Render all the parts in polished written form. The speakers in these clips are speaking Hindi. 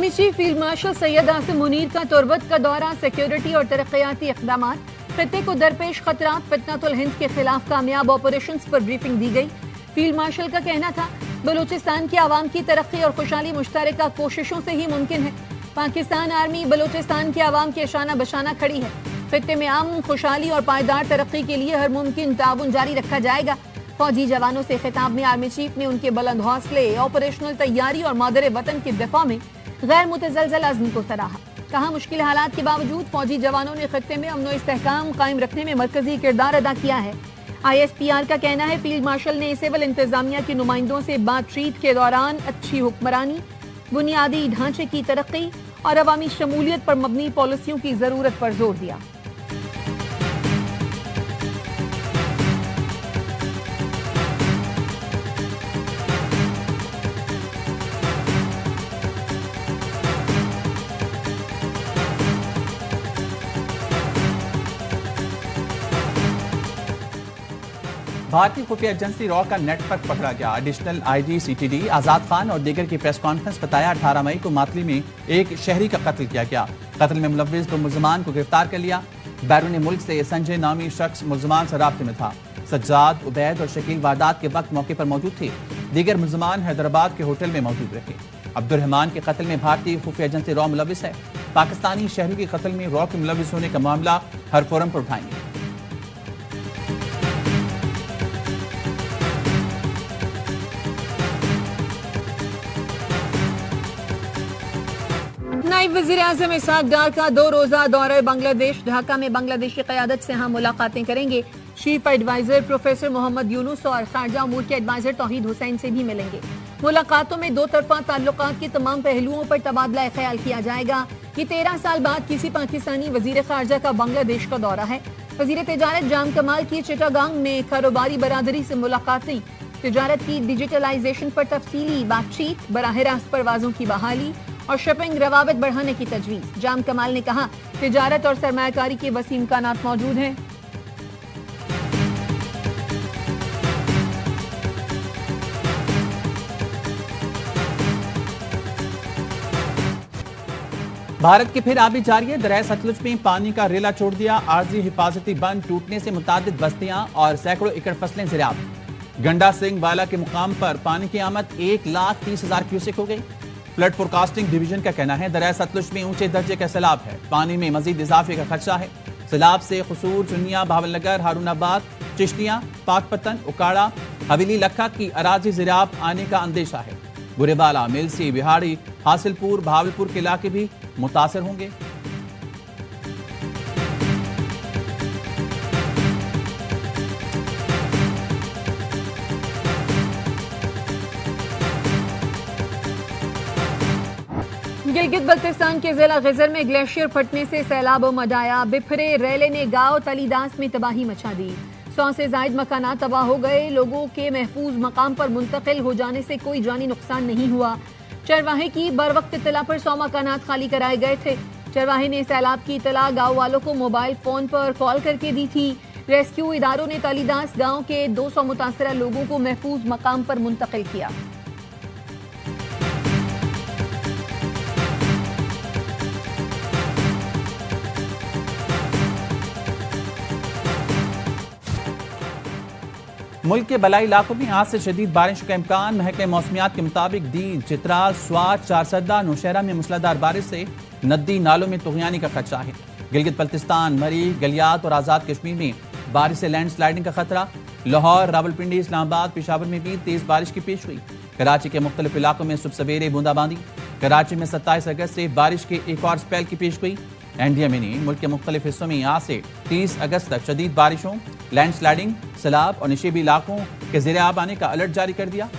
Army chief field marshal Syed Asim Munir का तुर्बत का दौरा, सिक्योरिटी और तरक्याती इक़दाम, खित्ते को दरपेश खतरात, फितनतुल हिंद के खिलाफ कामयाब ऑपरेशन पर ब्रीफिंग दी गई। फील्ड मार्शल का कहना था, बलूचिस्तान की आवाम की तरक्की और खुशहाली मुश्तरका कोशिशों से ही मुमकिन है। पाकिस्तान आर्मी बलूचिस्तान की आवाम के शाना बशाना खड़ी है। खित्ते में अमन, खुशहाली और पायदार तरक्की के लिए हर मुमकिन ताउन जारी रखा जाएगा। फौजी जवानों से खिताब में आर्मी चीफ ने उनके बुलंद हौसले, ऑपरेशनल तैयारी और मादर वतन के दिफा में गैर मुतज़लज़ल अज़्म को सराहा। कहा, मुश्किल हालात के बावजूद फौजी जवानों ने खित्ते में अमन और इस्तेहकाम कायम रखने में मरकजी किरदार अदा किया है। ISPR का कहना है, फील्ड मार्शल ने सिविल इंतजामिया के नुमाइंदों से बातचीत के दौरान अच्छी हुक्मरानी, बुनियादी ढांचे की तरक्की और अवामी शमूलियत पर मबनी पॉलिसियों की जरूरत पर जोर दिया। भारतीय खुफिया एजेंसी रॉ का नेटवर्क पकड़ा गया। एडिशनल IG CTD आजाद खान और दीगर की प्रेस कॉन्फ्रेंस बताया, 18 मई को मातली में एक शहरी का कत्ल किया गया। कत्ल में मुलव्विस 2 मुल्ज़मान को गिरफ्तार कर लिया। बैरून मुल्क से संजय नामी शख्स मुल्ज़मान से राब्ते में था। सज्जाद, उबैद और शकील वारदात के वक्त मौके पर मौजूद थे। दीगर मुल्ज़मान हैदराबाद के होटल में मौजूद रहे। अब्दुर्रहमान के कत्ल में भारतीय खुफिया एजेंसी रॉ मुलव्विस है। पाकिस्तानी शहरी के कत्ल में रॉ के मुलव्विस होने का मामला हर फोरम पर उठाएंगे। नायब वज़ीर-ए-आज़म इसहाक डार का 2 रोज़ा दौरा बांग्लादेश। ढाका में बांग्लादेशी क़यादत से हम मुलाकातें करेंगे। Chief adviser professor Mohammad Yunus और खारजा अमूर के एडवाइजर तौहीद हुसैन से भी मिलेंगे। मुलाकातों में 2 तरफ़ा ताल्लुकात के तमाम पहलुओं पर तबादला ख्याल किया जाएगा। ये 13 साल बाद किसी पाकिस्तानी वज़ीर खारजा का बांग्लादेश का दौरा है। वज़ीर तिजारत जाम कमाल की चिटागांग में कारोबारी बरादरी से मुलाकातें, तिजारत की डिजिटलाइजेशन पर तफसीली बातचीत, बराह रास्त परवाजों की बहाली और शिपिंग रवाबित बढ़ाने की तजवीज़। जाम कमाल ने कहा, तिजारत और सरमायाकारी के वसीम इम्कानात मौजूद हैं। भारत की फिर आबी जारी है। दरिया सतलुज में पानी का रेला छोड़ दिया। आर्जी हिफाजती बंद टूटने से मुतादिद बस्तियां और सैकड़ों एकड़ फसलें ज़िराब। गंडा सिंह वाला के मुकाम पर पानी की आमद 1,30,000 क्यूसेक हो गई। फ्लड फोरकास्टिंग डिवीजन का कहना है, दरिया सतलुज में ऊंचे दर्जे का सैलाब है। पानी में मजीद इजाफे का खदशा है। सैलाब से कसूर, चुनिया, भावलनगर, हारूनाबाद, चिश्तियां, पाकपतन, उकाड़ा, हवेली लखा की अराजी ज़िराब आने का अंदेशा है। बुरेबाला, मिलसी, बिहाड़ी, हासिलपुर, भावलपुर के इलाके भी मुतासर होंगे। गिलगित बल्तिस्तान के जिला गिजर में ग्लेशियर फटने से सैलाब मचाया। बिफरे रेले ने गांव तलीदास में तबाही मचा दी। 100 से जायद मकानात तबाह हो गए। लोगों के महफूज मकाम पर मुंतकिल हो जाने से कोई जानी नुकसान नहीं हुआ। चरवाहे की बर वक्त इत्तला पर 100 मकानात खाली कराए गए थे। चरवाहे ने सैलाब की इत्तला गाँव वालों को मोबाइल फोन पर कॉल करके दी थी। रेस्क्यू इदारों ने तलीदास गाँव के 200 मुतासरा लोगों को महफूज मकाम पर मुंतकिल किया। मुल्क के बलाई इलाकों में आज से शदीद बारिश का इम्कान। महकमे मौसमियात के मुताबिक दीन, चित्राल, स्वात, चारसद्दा, नौशहरा में मूसलाधार बारिश से नदी नालों में तुगयानी का खदशा है। गिलगित बल्तिस्तान, मरीख, गलियात और आज़ाद कश्मीर में बारिश से लैंडस्लाइडिंग का खतरा। लाहौर, रावलपिंडी, इस्लामाबाद, पेशावर में भी तेज बारिश की पेश हुई। कराची के मुख्तलिफ इलाकों में सुबह सवेरे बूंदाबांदी। कराची में 27 अगस्त से बारिश के एक और स्पेल की पेश हुई। NDMA ने मुल्क के मुख्तलिफ हिस्सों में आज से 30 अगस्त तक शदीद बारिशों, लैंडस्लाइडिंग, सैलाब और निशेबी इलाकों के ज़ेरे आब आने का अलर्ट जारी कर दिया।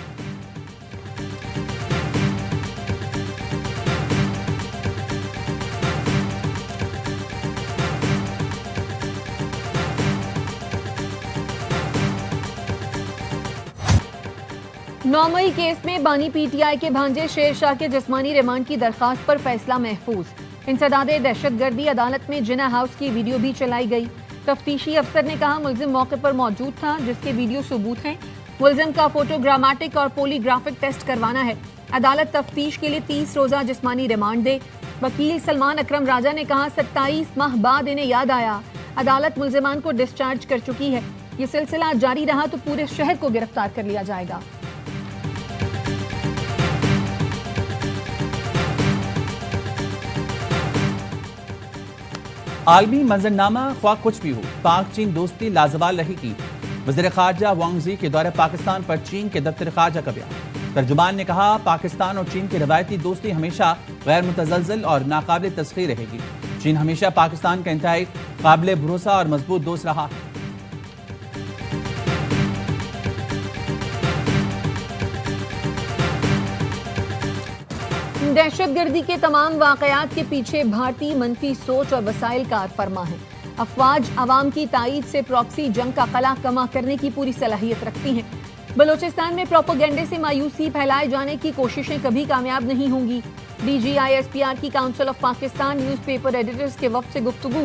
नौमई केस में बानी PTI के भांजे शेर शाह के जिस्मानी रिमांड की दरखास्त पर फैसला महफूज। इंसदादे दहशतगर्दी अदालत में जिना हाउस की वीडियो भी चलाई गई। तफ्तीशी अफसर ने कहा, मुल्जिम मौके पर मौजूद था, जिसके वीडियो सबूत हैं। मुल्जिम का फोटोग्रामेटिक और पोलीग्राफिक टेस्ट करवाना है। अदालत तफ्तीश के लिए 30 रोजा जिस्मानी रिमांड दे। वकील सलमान अकरम राजा ने कहा 27 माह बाद इन्हें याद आया, अदालत मुल्जिमान को डिस्चार्ज कर चुकी है। ये सिलसिला जारी रहा तो पूरे शहर को गिरफ्तार कर लिया जाएगा। आलमी मंजरनामा ख्वाह कुछ भी हो, पाक चीन दोस्ती लाजवाल रहेगी। वज़ीर ख़ारजा वांग ज़ी के दौरे पाकिस्तान पर चीन के दफ्तर ख़ारजा का बयान। तर्जुमान ने कहा पाकिस्तान और चीन की रवायती दोस्ती हमेशा गैर मुतज़लज़ल और नाकाबिल तस्ख़ीर रहेगी। चीन हमेशा पाकिस्तान का इंतहाई काबिल भरोसा और मजबूत दोस्त रहा है। दहशतगर्दी के तमाम वाकयात के पीछे भारतीय मनफी सोच और वसाइल कार फरमा है। अफवाज अवाम की तायीद से प्रॉक्सी जंग का कला कमा करने की पूरी सलाहियत रखती हैं। बलोचिस्तान में प्रोपेगेंडे से मायूसी फैलाए जाने की कोशिशें कभी कामयाब नहीं होंगी। DGISPR की council of Pakistan newspaper editors के वक्त से गुफ्तगू।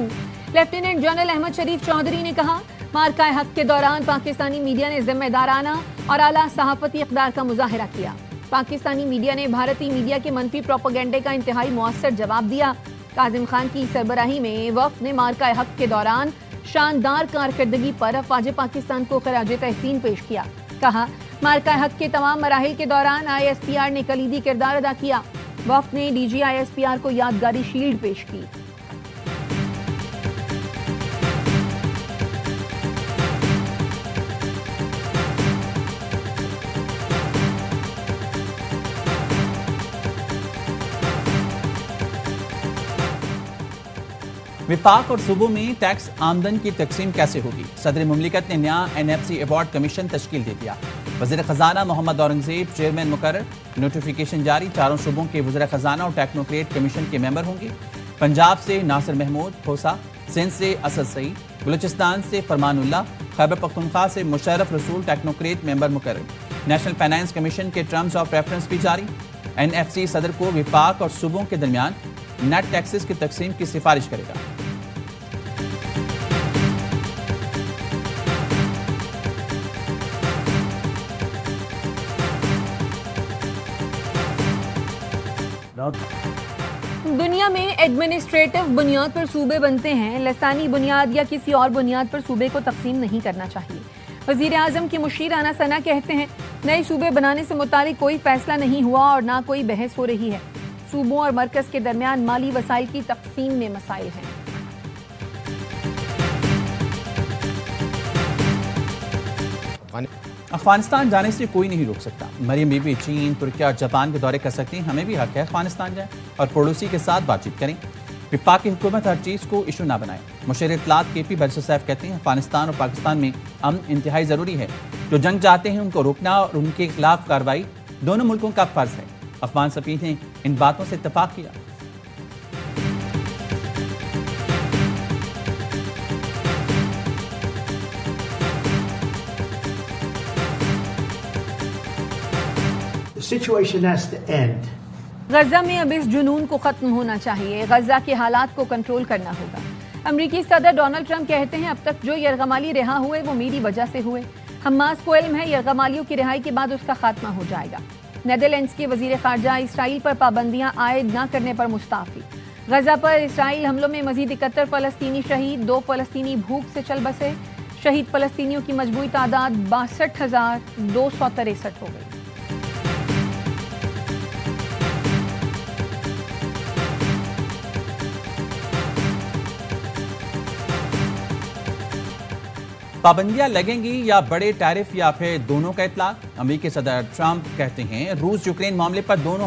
लेफ्टिनेंट जनरल अहमद शरीफ चौधरी ने कहा मार्का हक के दौरान पाकिस्तानी मीडिया ने जिम्मेदाराना और आला सहाफती इक़दार का मुजाहिरा किया। पाकिस्तानी मीडिया ने भारतीय मीडिया के मनफी प्रोपेगेंडे का इंतहाई मुअस्सर जवाब दिया। काजिम खान की सरबराही में वफ़द ने मार्का हक के दौरान शानदार कारकर्दगी पर अफवाज पाकिस्तान को खराज तहसीन पेश किया। कहा मार्का हक के तमाम मराहिल के दौरान ISPR ने कलीदी किरदार अदा किया। वफ़द ने DGISPR को यादगारी शील्ड पेश की। विफाक और सूबों में टैक्स आमदन की तकसीम कैसे होगी? सदर मुमलिकत ने नया NFC अवार्ड कमीशन तश्कील दे दिया। वज़ीर खजाना मोहम्मद औरंगजेब चेयरमैन मुकर्रर। नोटिफिकेशन जारी। चारों सूबों के वज़ीर खजाना और टेक्नोक्रेट कमीशन के मेंबर होंगे। पंजाब से नासिर महमूद खोसा, सिंध से असद सईद, बलूचिस्तान से फरमानुल्लाह, खैबर पख्तूनख्वा से मुशर्रफ रसूल टेक्नोक्रेट मेंबर मुकर्रर। नेशनल फाइनेंस कमीशन के टर्म्स ऑफ रेफरेंस भी जारी। NFC सदर को विफाक और सूबों के दरमियान नेट टैक्सेस की तकसीम की सिफारिश करेगा। दुनिया में एडमिनिस्ट्रेटिव बुनियाद पर सूबे बनते हैं, लसानी बुनियाद या किसी और बुनियाद पर सूबे को तकसीम नहीं करना चाहिए। वजीर आजम की मुशीर आना सना कहते हैं नए सूबे बनाने से मुतालिक कोई फैसला नहीं हुआ और ना कोई बहस हो रही है। सूबों और मरकज के दरमियान माली वसाइल की तकसीम में मसाइल हैं। अफगानिस्तान जाने से कोई नहीं रोक सकता। मरियम बीबी चीन, तुर्की और जापान के दौरे कर सकती हैं। हमें भी हक है अफगानिस्तान जाएं और पड़ोसी के साथ बातचीत करें। विफाक की हुकूमत हर चीज़ को इशू ना बनाए। मुशर्र इत्तलात KP बरससैफ कहते हैं अफगानिस्तान और पाकिस्तान में अमन इंतहाई ज़रूरी है। जो जंग चाहते हैं उनको रोकना और उनके खिलाफ कार्रवाई दोनों मुल्कों का फ़र्ज है। अफगान सफ़ीर ने इन बातों से इत्तफाक किया। situation has to end. गजा में अब इस जुनून को खत्म होना चाहिए। गजा के हालात को कंट्रोल करना होगा। अमरीकी सदर डोनाल्ड ट्रंप कहते हैं अब तक जो यरगमाली रिहा हुए वो मेरी वजह से हुए। हमास को इल्म है यरगमालियों की रिहाई के बाद उसका खात्मा हो जाएगा। नेदरलैंड्स के वजीर खारजा इसराइल पर पाबंदियां आयद न करने पर मुस्ताफी। गजा पर इसराइल हमलों में मजीद 71 फलस्तीनी शहीद, 2 फलस्तीनी भूख से चल बसे। शहीद फलस्तीनियों की मजमूई तादाद 62,263 हो गई। पाबंदियां लगेंगी या बड़े टैरिफ या फिर दोनों का इतलाक? अमेरिकी सदर ट्रंप कहते हैं रूस यूक्रेन मामले पर 2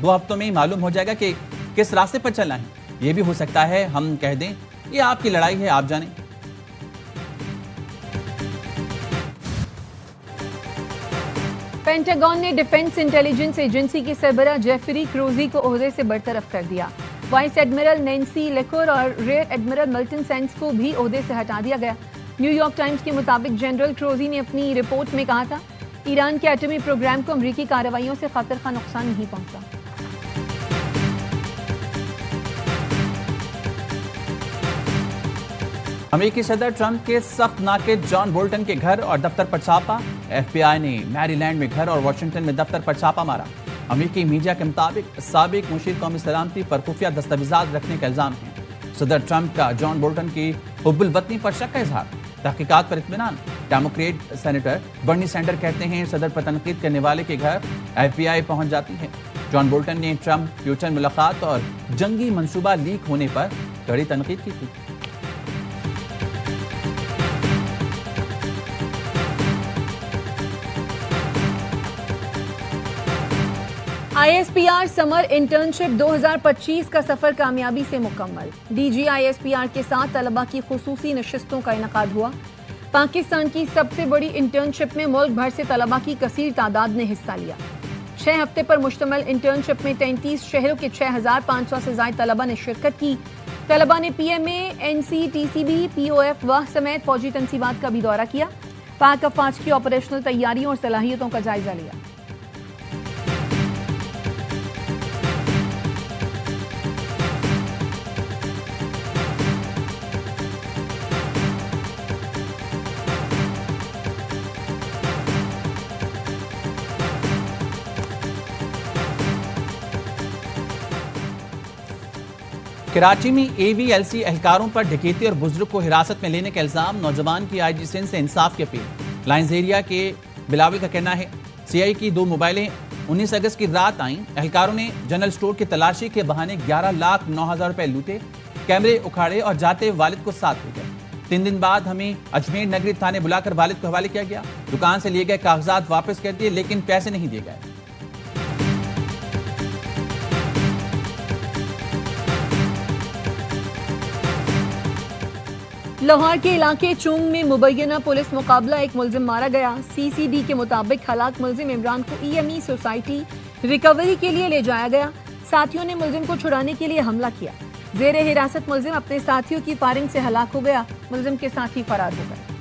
हफ्तों में ही मालूम हो जाएगा कि किस रास्ते पर चलना है। यह भी हो सकता है हम कह दें ये आपकी लड़ाई है, आप जानें। पेंटागन ने डिफेंस इंटेलिजेंस एजेंसी के सरबराह जेफरी क्रोजी को ओहदे से बरतरफ कर दिया। वाइस एडमिरल नैन्सी लेकोर और रेयर एडमिरल मिल्टन सेंस को भी ओहदे से हटा दिया गया। न्यूयॉर्क टाइम्स के मुताबिक जनरल क्रोजी ने अपनी रिपोर्ट में कहा था ईरान के एटमी प्रोग्राम को अमरीकी कार्रवाइयों से खतर का नुकसान नहीं पहुंचा। अमेरिकी सदर ट्रंप के सख्त नाकिद जॉन बोल्टन के घर और दफ्तर पर छापा। FBI ने मैरीलैंड में घर और वाशिंगटन में दफ्तर पर छापा मारा। अमेरिकी मीडिया के मुताबिक साबिक मुशीर कौमी सलामती पर खुफिया दस्तावेजात रखने का इल्जाम है। सदर ट्रंप का जॉन बोल्टन की हुब्बुल वतनी पर शक का इजहार, तहकीकात पर इत्मीनान। डेमोक्रेट सेनेटर बर्नी सैंडर कहते हैं सदर पर तनकीद करने वाले के घर FBI पहुंच जाती है। जॉन बोल्टन ने ट्रंप प्यूटन मुलाकात और जंगी मंसूबा लीक होने पर कड़ी तनकीद की थी। ISPR समर इंटर्नशिप 2025 का सफर कामयाबी से मुकम्मल। DG ISPR के साथ तलबा की खुसूसी नशिस्तों का इनकाद हुआ। पाकिस्तान की सबसे बड़ी इंटर्नशिप में मुल्क भर से तलबा की कसीर तादाद ने हिस्सा लिया। 6 हफ्ते पर मुश्तमिल इंटर्नशिप में 33 शहरों के 6500 से ज्यादा तलबा ने शिरकत की। तलबा ने PMA, NC, TCB, POF वाह समेत फौजी तनसीबात का भी दौरा किया। पाक अफवाज की ऑपरेशनल तैयारियों और सलाहियतों का जायजा लिया। कराची में AVLC एहलकारों पर डकैती और बुजुर्ग को हिरासत में लेने का इल्जाम। नौजवान की IG सिंध से इंसाफ की अपील। लाइंस एरिया के बिलावल का कहना है CI की 2 मोबाइलें 19 अगस्त की रात आईं। एहलकारों ने जनरल स्टोर की तलाशी के बहाने 11,09,000 रुपए लूटे, कैमरे उखाड़े और जाते वालिद को साथ ले गए। 3 दिन बाद हमें अजमेर नगरी थाने बुलाकर वालिद को हवाले किया गया। दुकान से लिए गए कागजात वापस कर दिए, लेकिन पैसे नहीं दिए गए। लाहौर के इलाके चुंग में मुबैना पुलिस मुकाबला, एक मुलजिम मारा गया। CCD के मुताबिक हलाक मुलजिम इमरान को EME सोसाइटी रिकवरी के लिए ले जाया गया। साथियों ने मुलजिम को छुड़ाने के लिए हमला किया। जेर हिरासत मुलजिम अपने साथियों की फायरिंग से हलाक हो गया। मुलजिम के साथी फरार हो गए।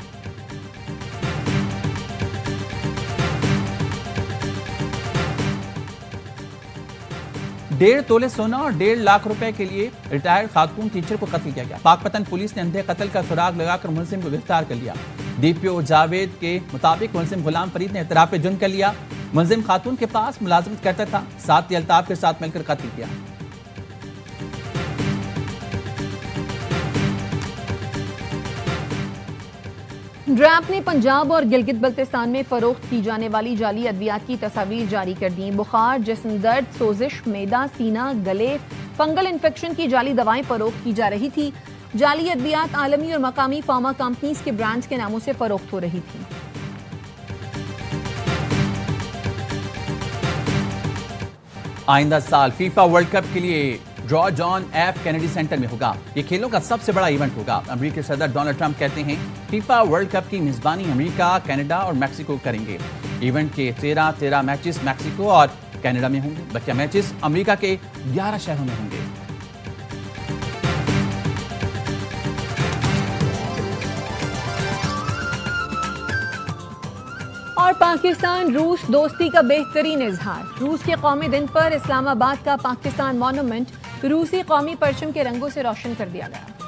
डेढ़ तोले सोना और 1.5 लाख रुपए के लिए रिटायर्ड खातून टीचर को कत्ल किया गया। पाकपतन पुलिस ने अंधे कत्ल का सुराग लगाकर मुलजिम को गिरफ्तार कर लिया। DPO जावेद के मुताबिक मुलजिम गुलाम फरीद ने एतराफ जुर्म कर लिया। मुलजिम खातून के पास मुलाजमत करता था, साथी अल्ताफ के साथ मिलकर कत्ल किया। ड्रैप ने पंजाब और गिलगित बल्तिस्तान में फरोख्त की जाने वाली जाली अद्वियात की तस्वीर जारी कर दी। बुखार, जिस्म दर्द, सोजिश, मैदा, सीना, गले, फंगल इन्फेक्शन की जाली दवाएं फरोख्त की जा रही थी। जाली अद्वियात आलमी और मकामी फार्मा कंपनीज के ब्रांड्स के नामों से फरोख्त हो रही थी। आइंदा साल फीफा वर्ल्ड कप के लिए draw John F Kennedy centre में होगा। ये खेलों का सबसे बड़ा इवेंट होगा। अमेरिकी सदर डोनाल्ड ट्रंप कहते हैं फीफा वर्ल्ड कप की मेजबानी अमेरिका, कनाडा और मैक्सिको करेंगे। इवेंट के 13 मैचेस मैक्सिको और कनाडा में होंगे। बकिया मैचेस अमेरिका के 11 शहरों में होंगे। और पाकिस्तान रूस दोस्ती का बेहतरीन इजहार। रूस के कौमी दिन पर इस्लामाबाद का पाकिस्तान मॉन्यूमेंट रूसी कौमी परचम के रंगों से रोशन कर दिया गया।